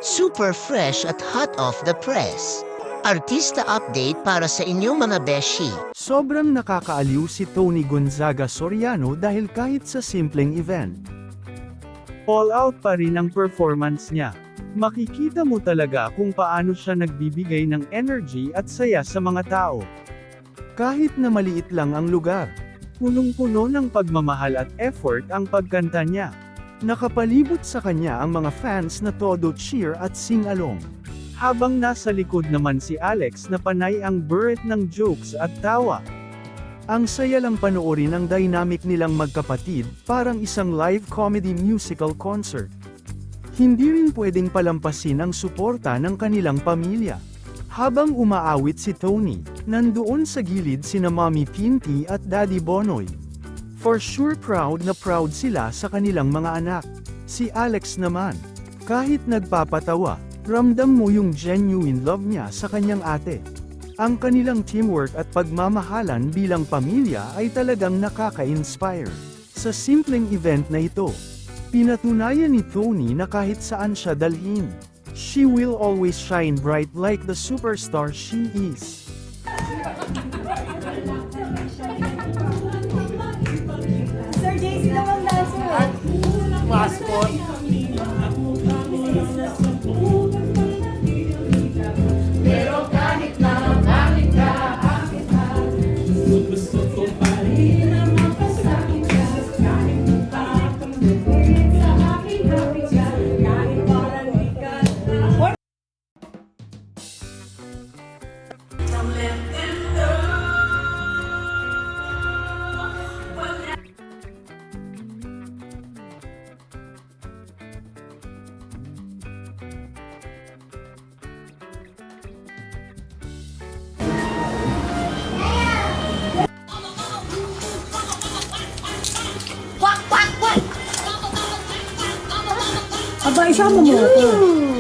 Super fresh at hot off the press. Artista update para sa inyong mga beshi. Sobrang nakakaaliw si Tony Gonzaga Soriano dahil kahit sa simpleng event, all out pa rin ang performance niya. Makikita mo talaga kung paano siya nagbibigay ng energy at saya sa mga tao. Kahit na maliit lang ang lugar, punong-puno ng pagmamahal at effort ang pagkanta niya. Nakapalibot sa kanya ang mga fans na todo cheer at sing-along. Habang nasa likod naman si Alex na panay ang buret ng jokes at tawa. Ang saya lang panoorin ang dynamic nilang magkapatid, parang isang live comedy musical concert. Hindi rin pwedeng palampasin ang suporta ng kanilang pamilya. Habang umaawit si Tony, nandoon sa gilid sina Mommy Pinty at Daddy Bonoy. For sure proud na proud sila sa kanilang mga anak. Si Alex naman, kahit nagpapatawa, ramdam mo yung genuine love niya sa kanyang ate. Ang kanilang teamwork at pagmamahalan bilang pamilya ay talagang nakaka-inspire. Sa simpleng event na ito, pinatunayan ni Tony na kahit saan siya dalhin, she will always shine bright like the superstar she is. Sir JC naman laso eh. Mascot. Pero kahit na bakit ka akin ka, gusto ko pa rin na mapasakit ka. Kahit magpapagdating sa aking hapit ka, kahit parang di ka na. I'm left in love. Aba, isama mo ako.